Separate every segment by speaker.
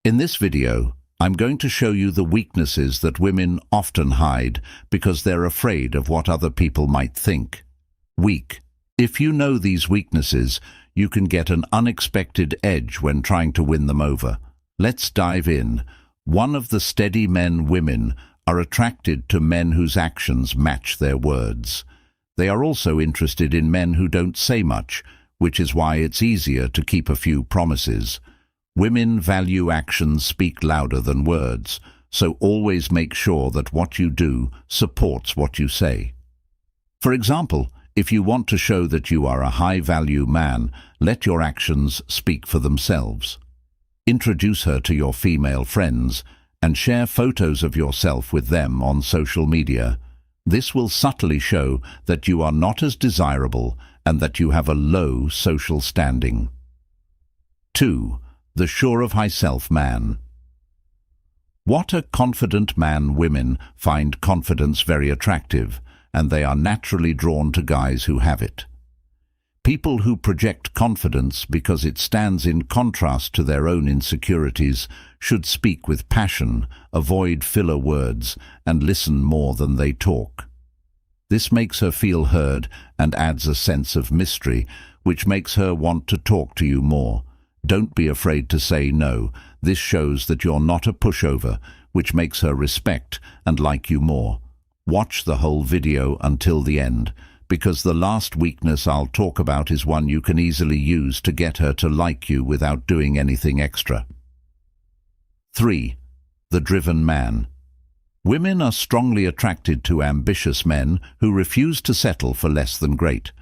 Speaker 1: In this video, I'm going to show you the weaknesses that women often hide because they're afraid of what other people might think. Weak. If you know these weaknesses, you can get an unexpected edge when trying to win them over. Let's dive in. One of the steady men women are attracted to men whose actions match their words. They are also interested in men who don't say much, which is why it's easier to keep a few promises. Women value actions speak louder than words, so always make sure that what you do supports what you say. For example, if you want to show that you are a high-value man, let your actions speak for themselves. Introduce her to your female friends and share photos of yourself with them on social media. This will subtly show that you are not as desirable and that you have a low social standing. 2. The sure of himself man. What a confident man women find confidence very attractive, and they are naturally drawn to guys who have it. People who project confidence because it stands in contrast to their own insecurities should speak with passion, avoid filler words, and listen more than they talk. This makes her feel heard and adds a sense of mystery, which makes her want to talk to you more. Don't be afraid to say no. This shows that you're not a pushover, which makes her respect and like you more. Watch the whole video until the end, because the last weakness I'll talk about is one you can easily use to get her to like you without doing anything extra. 3. The driven man. Women are strongly attracted to ambitious men who refuse to settle for less than great.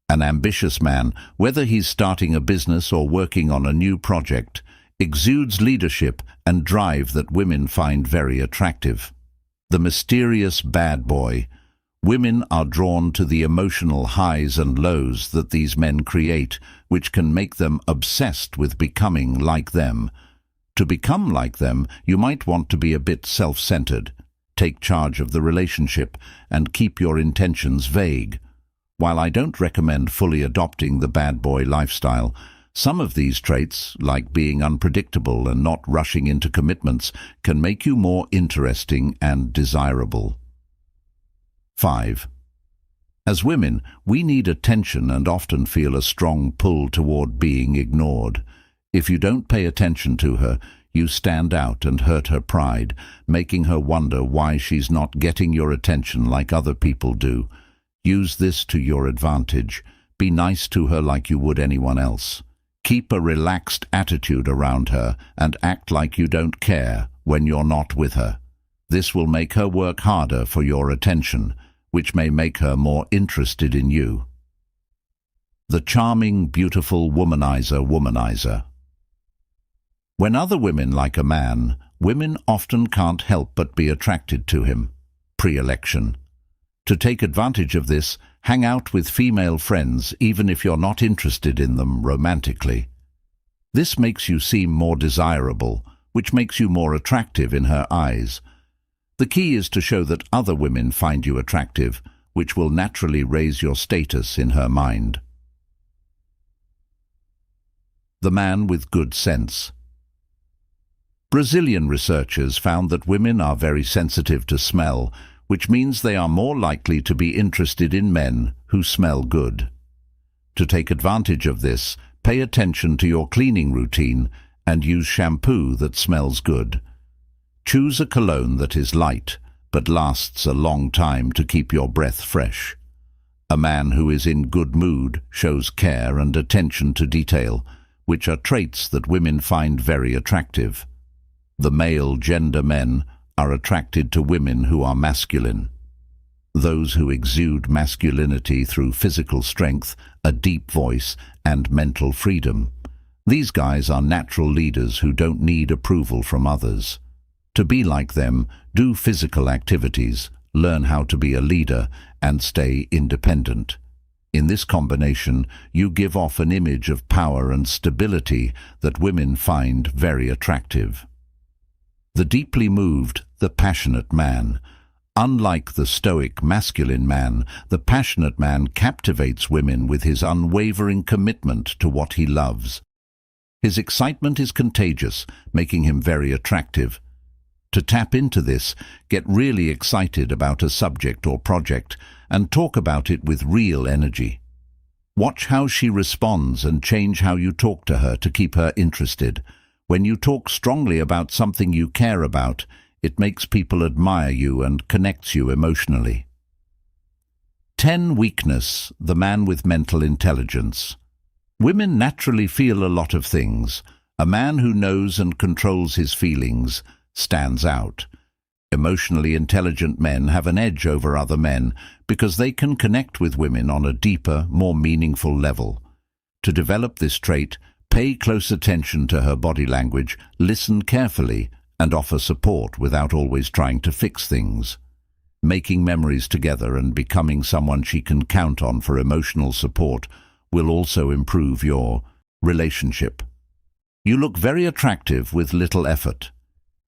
Speaker 1: An ambitious man, whether he's starting a business or working on a new project, exudes leadership and drive that women find very attractive. The mysterious bad boy. Women are drawn to the emotional highs and lows that these men create, which can make them obsessed with becoming like them. To become like them, you might want to be a bit self-centered, take charge of the relationship, and keep your intentions vague. While I don't recommend fully adopting the bad boy lifestyle, some of these traits, like being unpredictable and not rushing into commitments, can make you more interesting and desirable. 5. As women, we need attention and often feel a strong pull toward being ignored. If you don't pay attention to her, you stand out and hurt her pride, making her wonder why she's not getting your attention like other people do. Use this to your advantage. Be nice to her like you would anyone else. Keep a relaxed attitude around her and act like you don't care when you're not with her. This will make her work harder for your attention, which may make her more interested in you. The charming, beautiful womanizer. When other women like a man, women often can't help but be attracted to him. Pre-election. To take advantage of this, hang out with female friends even if you're not interested in them romantically. This makes you seem more desirable, which makes you more attractive in her eyes. The key is to show that other women find you attractive, which will naturally raise your status in her mind. The man with good sense. Brazilian researchers found that women are very sensitive to smell, which means they are more likely to be interested in men who smell good. To take advantage of this, pay attention to your cleaning routine and use shampoo that smells good. Choose a cologne that is light, but lasts a long time to keep your breath fresh. A man who is in good mood shows care and attention to detail, which are traits that women find very attractive. The male gender men are attracted to women who are masculine. Those who exude masculinity through physical strength, a deep voice, and mental freedom. These guys are natural leaders who don't need approval from others. To be like them, do physical activities, learn how to be a leader, and stay independent. In this combination, you give off an image of power and stability that women find very attractive. The deeply moved, the passionate man. Unlike the stoic masculine man, the passionate man captivates women with his unwavering commitment to what he loves. His excitement is contagious, making him very attractive. To tap into this, get really excited about a subject or project and talk about it with real energy. Watch how she responds and change how you talk to her to keep her interested. When you talk strongly about something you care about, it makes people admire you and connects you emotionally. 10. Weakness, the man with mental intelligence. Women naturally feel a lot of things. A man who knows and controls his feelings stands out. Emotionally intelligent men have an edge over other men because they can connect with women on a deeper, more meaningful level. To develop this trait, pay close attention to her body language, listen carefully, and offer support without always trying to fix things. Making memories together and becoming someone she can count on for emotional support will also improve your relationship. You look very attractive with little effort.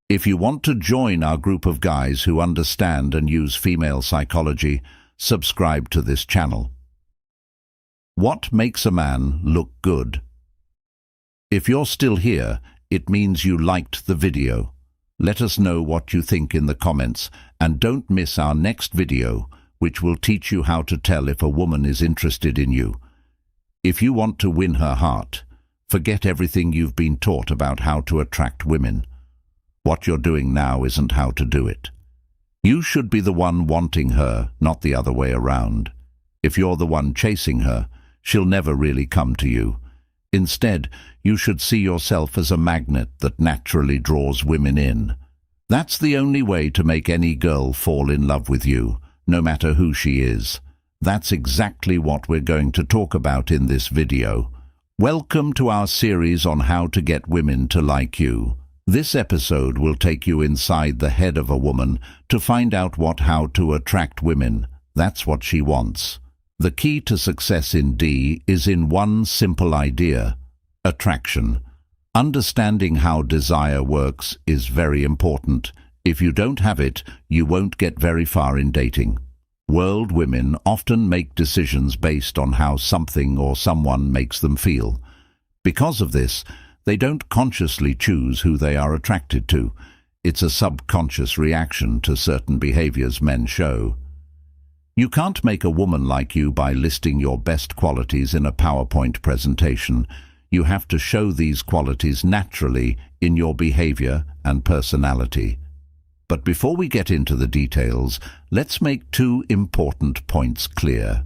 Speaker 1: If you want to join our group of guys who understand and use female psychology, subscribe to this channel. What makes a man look good? If you're still here, it means you liked the video. Let us know what you think in the comments, and don't miss our next video, which will teach you how to tell if a woman is interested in you. If you want to win her heart, forget everything you've been taught about how to attract women. What you're doing now isn't how to do it. You should be the one wanting her, not the other way around. If you're the one chasing her, she'll never really come to you. Instead, you should see yourself as a magnet that naturally draws women in. That's the only way to make any girl fall in love with you, no matter who she is. That's exactly what we're going to talk about in this video. Welcome to our series on how to get women to like you. This episode will take you inside the head of a woman to find out how to attract women. That's what she wants. The key to success in D is in one simple idea: attraction. Understanding how desire works is very important. If you don't have it, you won't get very far in dating. World women often make decisions based on how something or someone makes them feel. Because of this, they don't consciously choose who they are attracted to. It's a subconscious reaction to certain behaviors men show. You can't make a woman like you by listing your best qualities in a PowerPoint presentation. You have to show these qualities naturally in your behavior and personality. But before we get into the details, let's make two important points clear.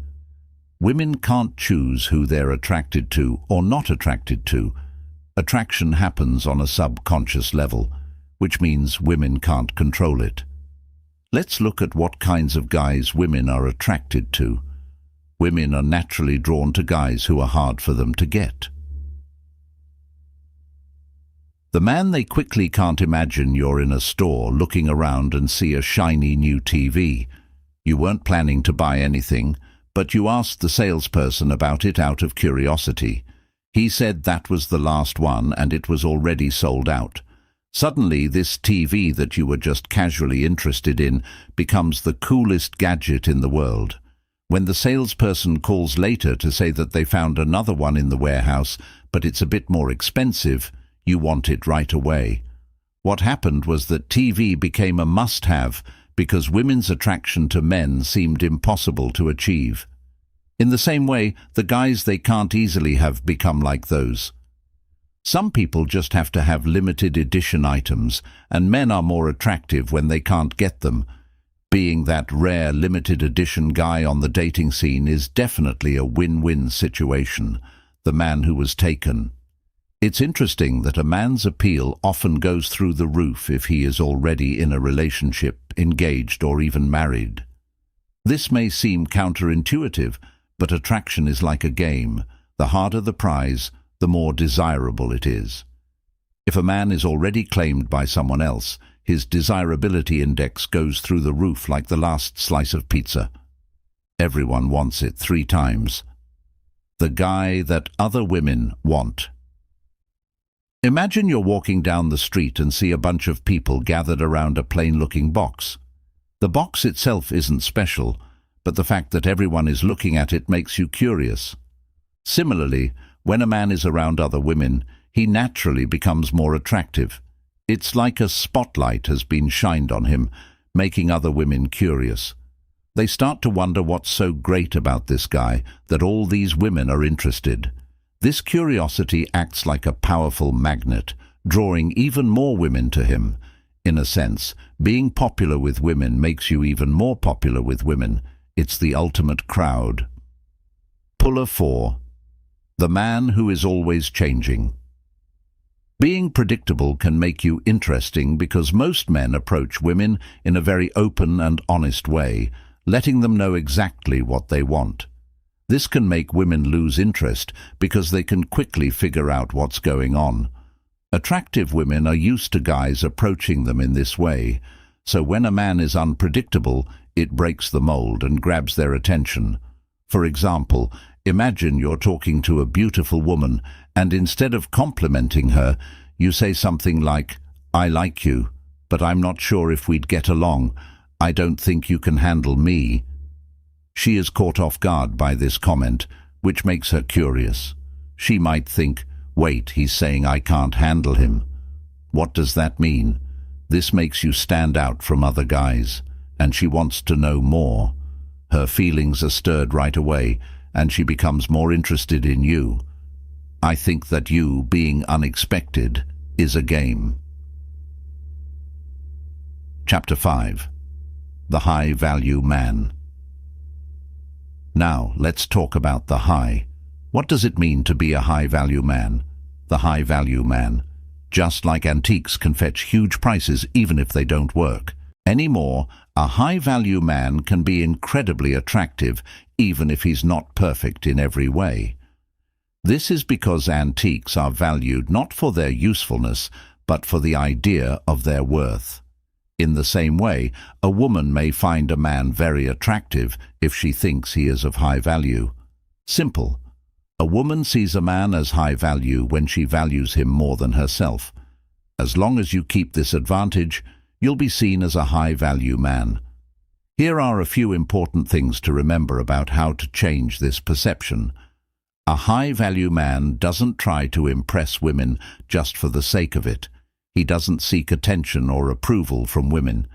Speaker 1: Women can't choose who they're attracted to or not attracted to. Attraction happens on a subconscious level, which means women can't control it. Let's look at what kinds of guys women are attracted to. Women are naturally drawn to guys who are hard for them to get. The man they quickly can't imagine you're in a store looking around and see a shiny new TV. You weren't planning to buy anything, but you asked the salesperson about it out of curiosity. He said that was the last one and it was already sold out. Suddenly, this TV that you were just casually interested in becomes the coolest gadget in the world. When the salesperson calls later to say that they found another one in the warehouse, but it's a bit more expensive, you want it right away. What happened was that TV became a must-have because women's attraction to men seemed impossible to achieve. In the same way, the guys they can't easily have become like those. Some people just have to have limited edition items, and men are more attractive when they can't get them. Being that rare limited edition guy on the dating scene is definitely a win-win situation. The man who was taken. It's interesting that a man's appeal often goes through the roof if he is already in a relationship, engaged, or even married. This may seem counterintuitive, but attraction is like a game. The harder the prize, the more desirable it is. If a man is already claimed by someone else, his desirability index goes through the roof like the last slice of pizza. Everyone wants it 3 times. The guy that other women want. Imagine you're walking down the street and see a bunch of people gathered around a plain-looking box. The box itself isn't special, but the fact that everyone is looking at it makes you curious. Similarly, when a man is around other women, he naturally becomes more attractive. It's like a spotlight has been shined on him, making other women curious. They start to wonder what's so great about this guy that all these women are interested. This curiosity acts like a powerful magnet, drawing even more women to him. In a sense, being popular with women makes you even more popular with women. It's the ultimate crowd. Puller 4. The man who is always changing. Being predictable can make you interesting because most men approach women in a very open and honest way, letting them know exactly what they want. This can make women lose interest because they can quickly figure out what's going on. Attractive women are used to guys approaching them in this way, so when a man is unpredictable, it breaks the mold and grabs their attention. For example, imagine you're talking to a beautiful woman and instead of complimenting her, you say something like, "I like you, but I'm not sure if we'd get along. I don't think you can handle me." She is caught off guard by this comment, which makes her curious. She might think, "Wait, he's saying I can't handle him. What does that mean?" This makes you stand out from other guys, and she wants to know more. Her feelings are stirred right away, and she becomes more interested in you. I think that you being unexpected is a game. Chapter 5. The High-Value Man. Now, let's talk about the high. What does it mean to be a high-value man? The high-value man. Just like antiques can fetch huge prices even if they don't work. Anymore, a high-value man can be incredibly attractive even if he's not perfect in every way. This is because antiques are valued not for their usefulness, but for the idea of their worth. In the same way, a woman may find a man very attractive if she thinks he is of high value. Simple. A woman sees a man as high value when she values him more than herself. As long as you keep this advantage, you'll be seen as a high-value man. Here are a few important things to remember about how to change this perception. A high-value man doesn't try to impress women just for the sake of it. He doesn't seek attention or approval from women.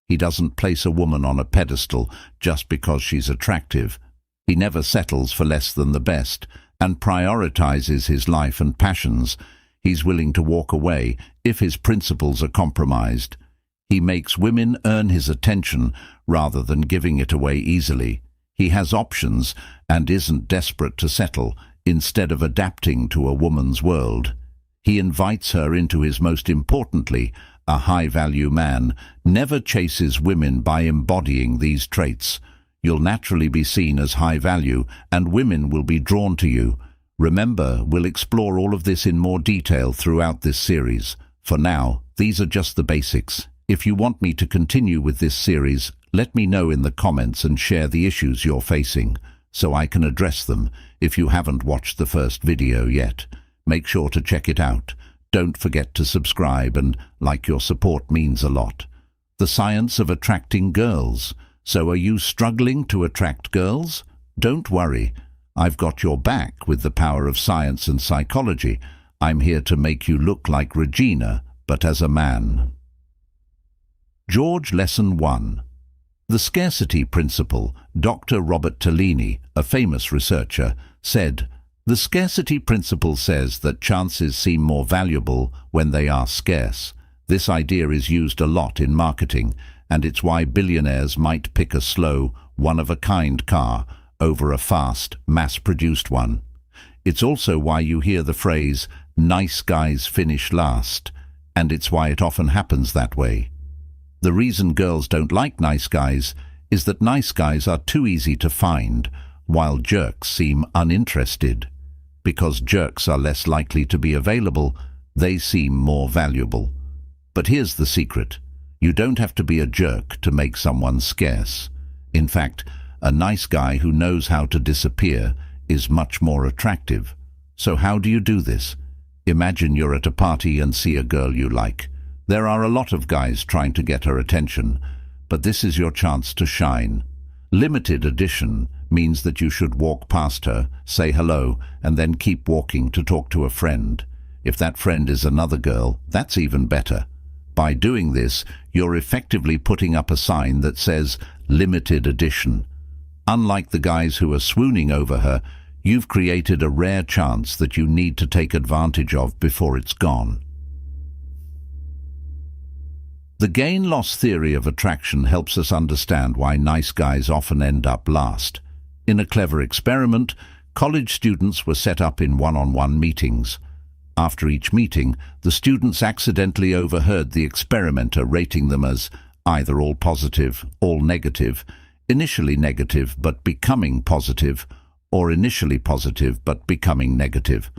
Speaker 1: He doesn't place a woman on a pedestal just because she's attractive. He never settles for less than the best and prioritizes his life and passions. He's willing to walk away if his principles are compromised. He makes women earn his attention rather than giving it away easily. He has options and isn't desperate to settle instead of adapting to a woman's world. He invites her into his most importantly, a high-value man, never chases women by embodying these traits. You'll naturally be seen as high value, and women will be drawn to you. Remember, we'll explore all of this in more detail throughout this series. For now, these are just the basics. If you want me to continue with this series, let me know in the comments and share the issues you're facing, so I can address them if you haven't watched the first video yet. Make sure to check it out. Don't forget to subscribe and like. Your support means a lot. The science of attracting girls. So are you struggling to attract girls? Don't worry. I've got your back with the power of science and psychology. I'm here to make you look like Regina, but as a man. George Lesson 1. The Scarcity Principle. Dr. Robert Tellini, a famous researcher, said, "The scarcity principle says that chances seem more valuable when they are scarce. This idea is used a lot in marketing, and it's why billionaires might pick a slow, one-of-a-kind car over a fast, mass-produced one. It's also why you hear the phrase, 'nice guys finish last,' and it's why it often happens that way. The reason girls don't like nice guys is that nice guys are too easy to find, while jerks seem uninterested. Because jerks are less likely to be available, they seem more valuable. But here's the secret. You don't have to be a jerk to make someone scarce. In fact, a nice guy who knows how to disappear is much more attractive. So how do you do this? Imagine you're at a party and see a girl you like. There are a lot of guys trying to get her attention, but this is your chance to shine. Limited edition means that you should walk past her, say hello, and then keep walking to talk to a friend. If that friend is another girl, that's even better. By doing this, you're effectively putting up a sign that says limited edition. Unlike the guys who are swooning over her, you've created a rare chance that you need to take advantage of before it's gone. The gain-loss theory of attraction helps us understand why nice guys often end up last. In a clever experiment, college students were set up in one-on-one meetings. After each meeting, the students accidentally overheard the experimenter rating them as either all positive, all negative, initially negative but becoming positive, or initially positive but becoming negative.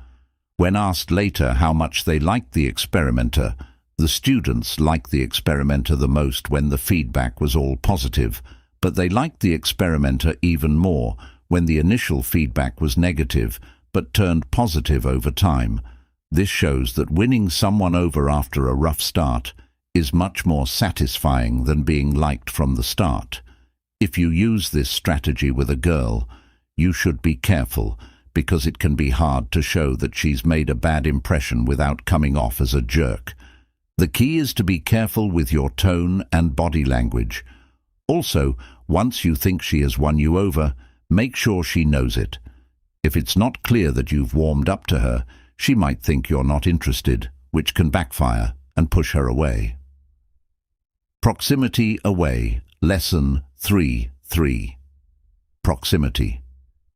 Speaker 1: When asked later how much they liked the experimenter, the students liked the experimenter the most when the feedback was all positive, but they liked the experimenter even more when the initial feedback was negative but turned positive over time. This shows that winning someone over after a rough start is much more satisfying than being liked from the start. If you use this strategy with a girl, you should be careful, because it can be hard to show that she's made a bad impression without coming off as a jerk. The key is to be careful with your tone and body language. Also, once you think she has won you over, make sure she knows it. If it's not clear that you've warmed up to her, she might think you're not interested, which can backfire and push her away. Proximity away. Lesson 3.3. Proximity.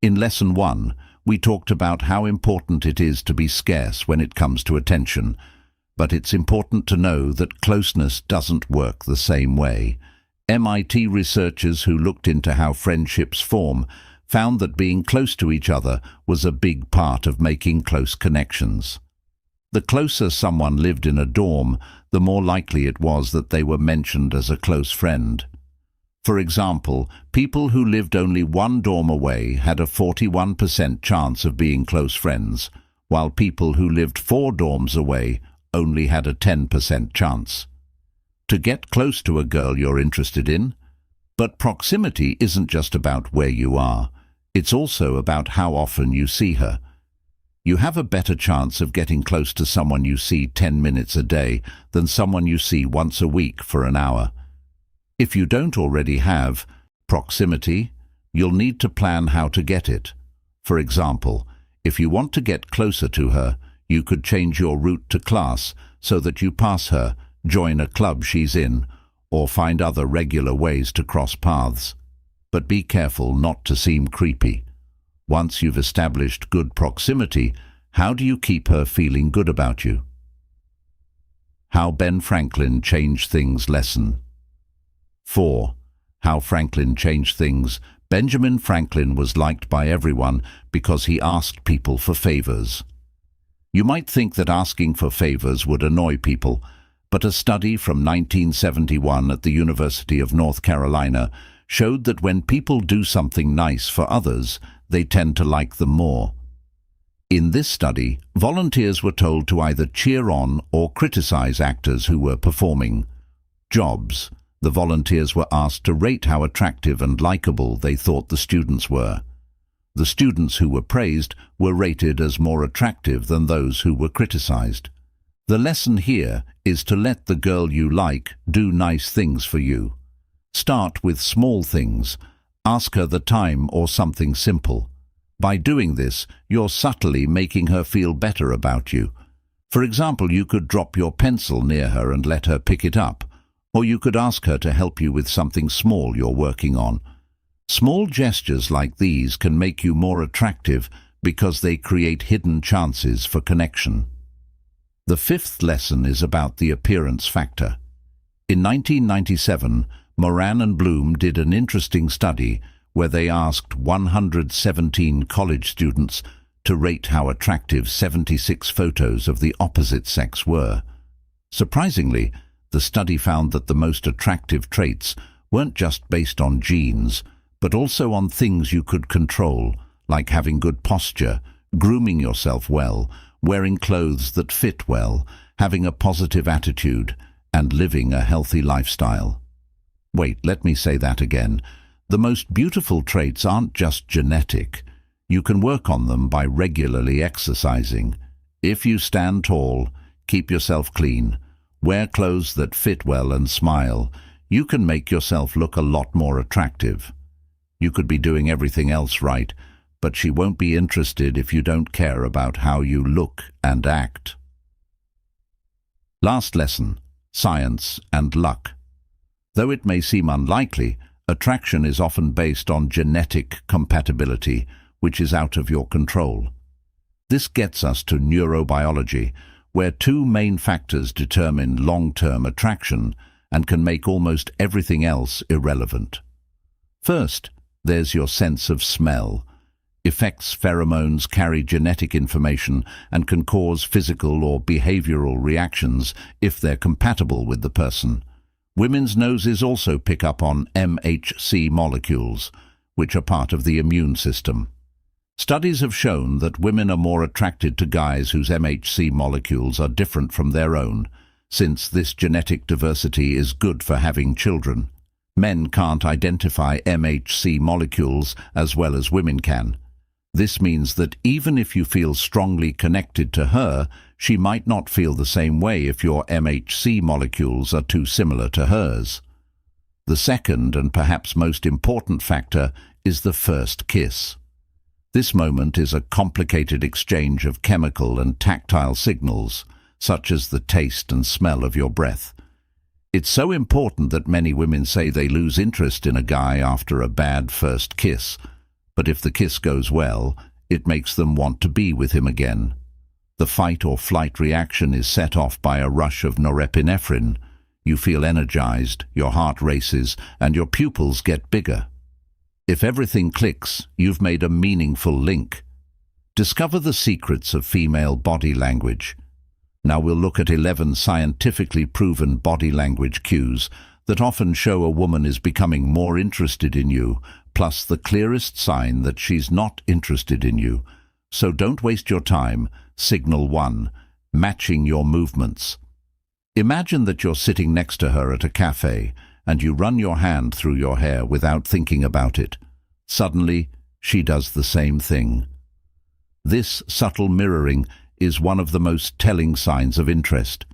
Speaker 1: In Lesson 1, we talked about how important it is to be scarce when it comes to attention, but it's important to know that closeness doesn't work the same way. MIT researchers who looked into how friendships form found that being close to each other was a big part of making close connections. The closer someone lived in a dorm, the more likely it was that they were mentioned as a close friend. For example, people who lived only one dorm away had a 41% chance of being close friends, while people who lived 4 dorms away only had a 10% chance. To get close to a girl you're interested in. But proximity isn't just about where you are. It's also about how often you see her. You have a better chance of getting close to someone you see 10 minutes a day than someone you see once a week for an hour. If you don't already have proximity, you'll need to plan how to get it. For example, if you want to get closer to her, you could change your route to class so that you pass her, join a club she's in, or find other regular ways to cross paths. But be careful not to seem creepy. Once you've established good proximity, how do you keep her feeling good about you? How Ben Franklin Changed Things. Lesson 4. How Franklin Changed Things. Benjamin Franklin was liked by everyone because he asked people for favors. You might think that asking for favors would annoy people, but a study from 1971 at the University of North Carolina showed that when people do something nice for others, they tend to like them more. In this study, volunteers were told to either cheer on or criticize actors who were performing. Jobs. The volunteers were asked to rate how attractive and likable they thought the students were. The students who were praised were rated as more attractive than those who were criticized. The lesson here is to let the girl you like do nice things for you. Start with small things. Ask her the time or something simple. By doing this, you're subtly making her feel better about you. For example, you could drop your pencil near her and let her pick it up, or you could ask her to help you with something small you're working on. Small gestures like these can make you more attractive because they create hidden chances for connection. The 5th lesson is about the appearance factor. In 1997, Moran and Bloom did an interesting study where they asked 117 college students to rate how attractive 76 photos of the opposite sex were. Surprisingly, the study found that the most attractive traits weren't just based on genes, but also on things you could control, like having good posture, grooming yourself well, wearing clothes that fit well, having a positive attitude, and living a healthy lifestyle. Wait, let me say that again. The most beautiful traits aren't just genetic. You can work on them by regularly exercising. If you stand tall, keep yourself clean, wear clothes that fit well and smile, you can make yourself look a lot more attractive. You could be doing everything else right, but she won't be interested if you don't care about how you look and act. Last lesson: science and luck. Though it may seem unlikely, attraction is often based on genetic compatibility, which is out of your control. This gets us to neurobiology, where two main factors determine long-term attraction and can make almost everything else irrelevant. First, there's your sense of smell. Effects pheromones carry genetic information and can cause physical or behavioral reactions if they're compatible with the person. Women's noses also pick up on MHC molecules, which are part of the immune system. Studies have shown that women are more attracted to guys whose MHC molecules are different from their own, since this genetic diversity is good for having children. Men can't identify MHC molecules as well as women can. This means that even if you feel strongly connected to her, she might not feel the same way if your MHC molecules are too similar to hers. The second and perhaps most important factor is the first kiss. This moment is a complicated exchange of chemical and tactile signals, such as the taste and smell of your breath. It's so important that many women say they lose interest in a guy after a bad first kiss, but if the kiss goes well, it makes them want to be with him again. The fight or flight reaction is set off by a rush of norepinephrine. You feel energized, your heart races, and your pupils get bigger. If everything clicks, you've made a meaningful link. Discover the secrets of female body language. Now we'll look at 11 scientifically proven body language cues that often show a woman is becoming more interested in you, plus the clearest sign that she's not interested in you. So don't waste your time. Signal 1. Matching your movements. Imagine that you're sitting next to her at a cafe, and you run your hand through your hair without thinking about it. Suddenly, she does the same thing. This subtle mirroring is one of the most telling signs of interest.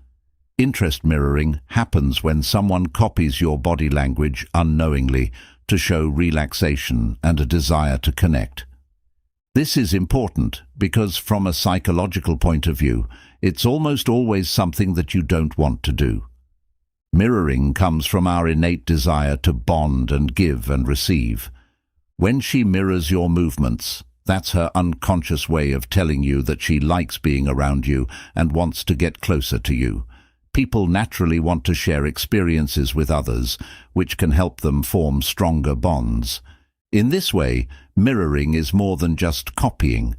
Speaker 1: Interest mirroring happens when someone copies your body language unknowingly to show relaxation and a desire to connect. This is important because from a psychological point of view, it's almost always something that you don't want to do. Mirroring comes from our innate desire to bond and give and receive. When she mirrors your movements, that's her unconscious way of telling you that she likes being around you and wants to get closer to you. People naturally want to share experiences with others, which can help them form stronger bonds. In this way, mirroring is more than just copying.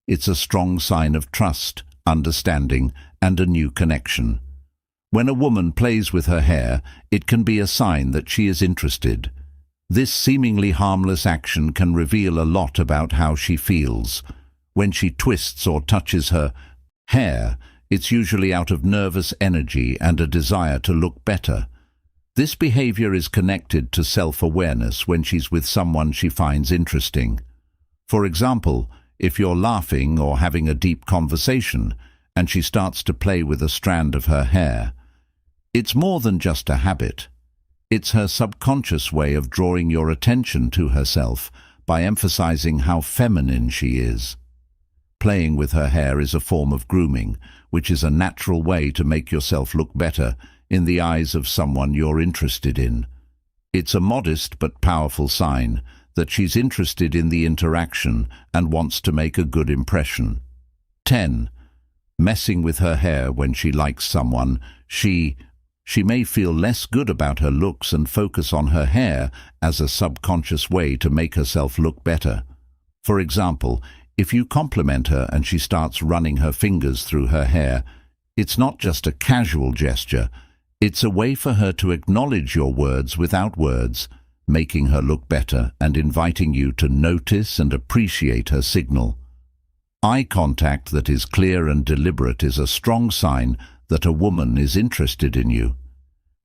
Speaker 1: It's a strong sign of trust, understanding, and a new connection. When a woman plays with her hair, it can be a sign that she is interested. This seemingly harmless action can reveal a lot about how she feels. When she twists or touches her hair, it's usually out of nervous energy and a desire to look better. This behavior is connected to self-awareness when she's with someone she finds interesting. For example, if you're laughing or having a deep conversation, and she starts to play with a strand of her hair, it's more than just a habit. It's her subconscious way of drawing your attention to herself by emphasizing how feminine she is. Playing with her hair is a form of grooming, which is a natural way to make yourself look better in the eyes of someone you're interested in. It's a modest but powerful sign that she's interested in the interaction and wants to make a good impression. 10. Messing with her hair when she likes someone. She may feel less good about her looks and focus on her hair as a subconscious way to make herself look better. For example, if you compliment her and she starts running her fingers through her hair, it's not just a casual gesture, it's a way for her to acknowledge your words without words, making her look better and inviting you to notice and appreciate her signal. Eye contact that is clear and deliberate is a strong sign that a woman is interested in you.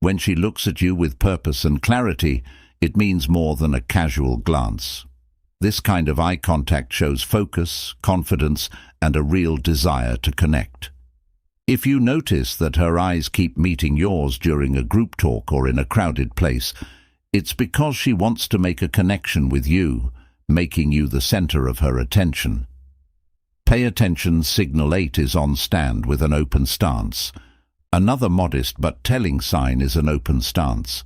Speaker 1: When she looks at you with purpose and clarity, it means more than a casual glance. This kind of eye contact shows focus, confidence, and a real desire to connect. If you notice that her eyes keep meeting yours during a group talk or in a crowded place, it's because she wants to make a connection with you, making you the center of her attention. Pay attention signal 8 is on stand with an open stance. Another modest but telling sign is an open stance.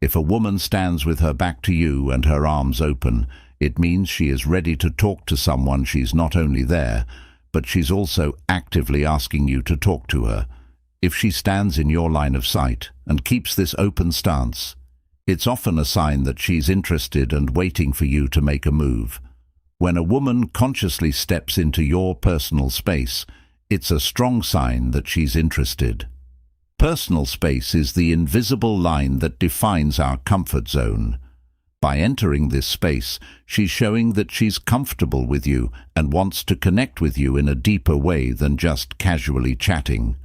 Speaker 1: If a woman stands with her back to you and her arms open, it means she is ready to talk to someone. She's not only there, but she's also actively asking you to talk to her. If she stands in your line of sight and keeps this open stance, it's often a sign that she's interested and waiting for you to make a move. When a woman consciously steps into your personal space, it's a strong sign that she's interested. Personal space is the invisible line that defines our comfort zone. By entering this space, she's showing that she's comfortable with you and wants to connect with you in a deeper way than just casually chatting.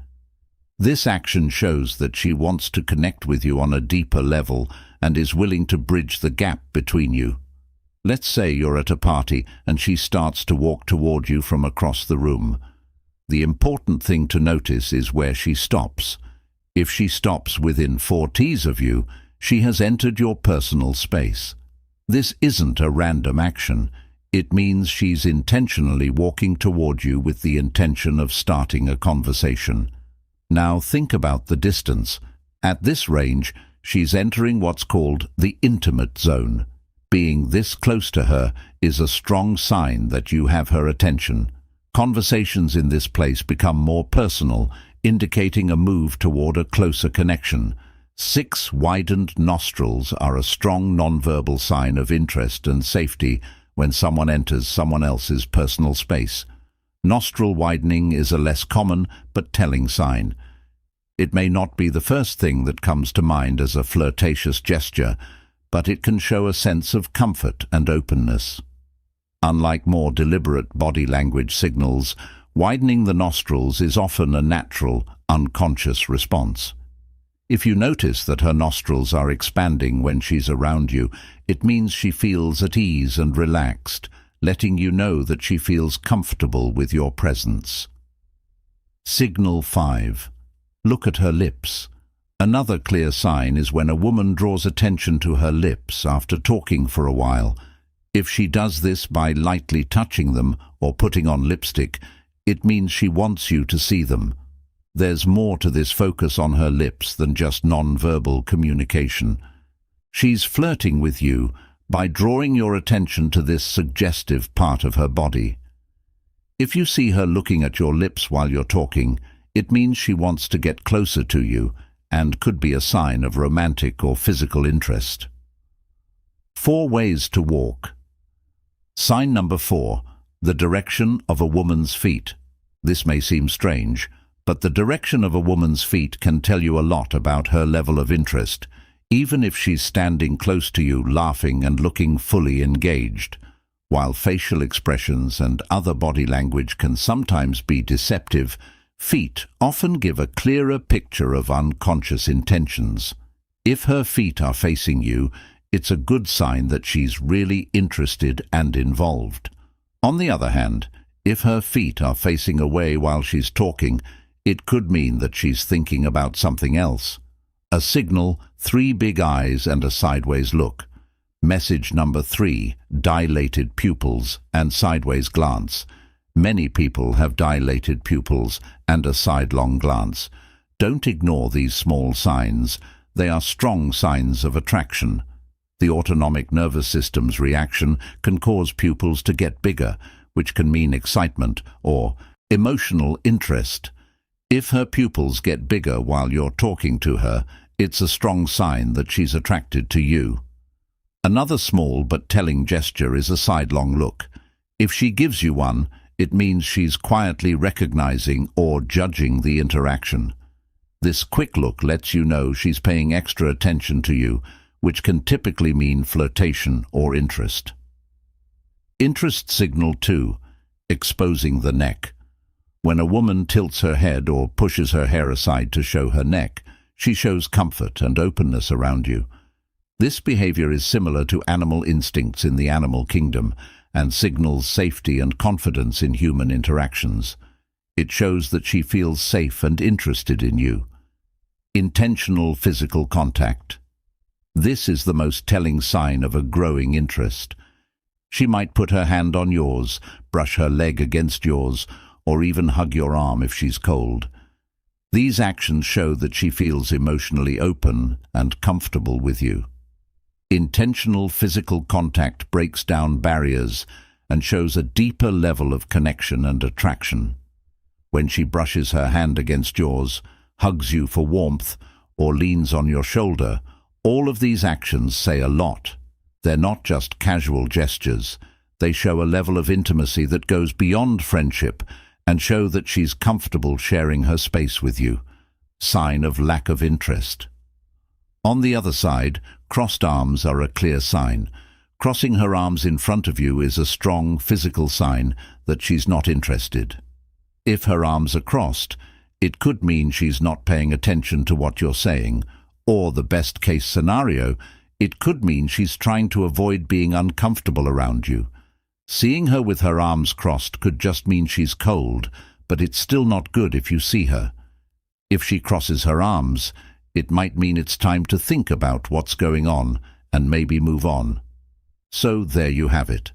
Speaker 1: This action shows that she wants to connect with you on a deeper level and is willing to bridge the gap between you. Let's say you're at a party and she starts to walk toward you from across the room. The important thing to notice is where she stops. If she stops within 4 T's of you, she has entered your personal space. This isn't a random action. It means she's intentionally walking toward you with the intention of starting a conversation. Now think about the distance. At this range, she's entering what's called the intimate zone. Being this close to her is a strong sign that you have her attention. Conversations in this place become more personal, indicating a move toward a closer connection. 6 widened nostrils are a strong nonverbal sign of interest and safety when someone enters someone else's personal space. Nostril widening is a less common but telling sign. It may not be the first thing that comes to mind as a flirtatious gesture, but it can show a sense of comfort and openness. Unlike more deliberate body language signals, widening the nostrils is often a natural, unconscious response. If you notice that her nostrils are expanding when she's around you, it means she feels at ease and relaxed, letting you know that she feels comfortable with your presence. Signal 5. Look at her lips. Another clear sign is when a woman draws attention to her lips after talking for a while. If she does this by lightly touching them or putting on lipstick, it means she wants you to see them. There's more to this focus on her lips than just non-verbal communication. She's flirting with you by drawing your attention to this suggestive part of her body. If you see her looking at your lips while you're talking, it means she wants to get closer to you and could be a sign of romantic or physical interest. 4 ways to walk. Sign number 4, the direction of a woman's feet. This may seem strange, but the direction of a woman's feet can tell you a lot about her level of interest, even if she's standing close to you laughing and looking fully engaged. While facial expressions and other body language can sometimes be deceptive, feet often give a clearer picture of unconscious intentions. If her feet are facing you, it's a good sign that she's really interested and involved. On the other hand, if her feet are facing away while she's talking, it could mean that she's thinking about something else. A signal, 3 big eyes and a sideways look. Message number 3, dilated pupils and sideways glance. Many people have dilated pupils and a sidelong glance. Don't ignore these small signs. They are strong signs of attraction. The autonomic nervous system's reaction can cause pupils to get bigger, which can mean excitement or emotional interest. If her pupils get bigger while you're talking to her, it's a strong sign that she's attracted to you. Another small but telling gesture is a sidelong look. If she gives you one, it means she's quietly recognizing or judging the interaction. This quick look lets you know she's paying extra attention to you, which can typically mean flirtation or interest. Interest signal 2, exposing the neck. When a woman tilts her head or pushes her hair aside to show her neck, she shows comfort and openness around you. This behavior is similar to animal instincts in the animal kingdom and signals safety and confidence in human interactions. It shows that she feels safe and interested in you. Intentional physical contact. This is the most telling sign of a growing interest. She might put her hand on yours, brush her leg against yours, or even hug your arm if she's cold. These actions show that she feels emotionally open and comfortable with you. Intentional physical contact breaks down barriers and shows a deeper level of connection and attraction. When she brushes her hand against yours, hugs you for warmth, or leans on your shoulder, all of these actions say a lot. They're not just casual gestures. They show a level of intimacy that goes beyond friendship and show that she's comfortable sharing her space with you. Sign of lack of interest. On the other side, crossed arms are a clear sign. Crossing her arms in front of you is a strong physical sign that she's not interested. If her arms are crossed, it could mean she's not paying attention to what you're saying, or the best-case scenario, it could mean she's trying to avoid being uncomfortable around you. Seeing her with her arms crossed could just mean she's cold, but it's still not good if you see her. If she crosses her arms, it might mean it's time to think about what's going on and maybe move on. So there you have it.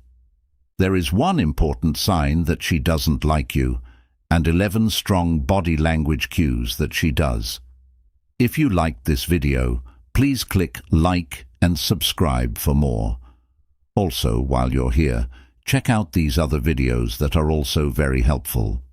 Speaker 1: There is one important sign that she doesn't like you, and 11 strong body language cues that she does. If you liked this video, please click like and subscribe for more. Also, while you're here, check out these other videos that are also very helpful.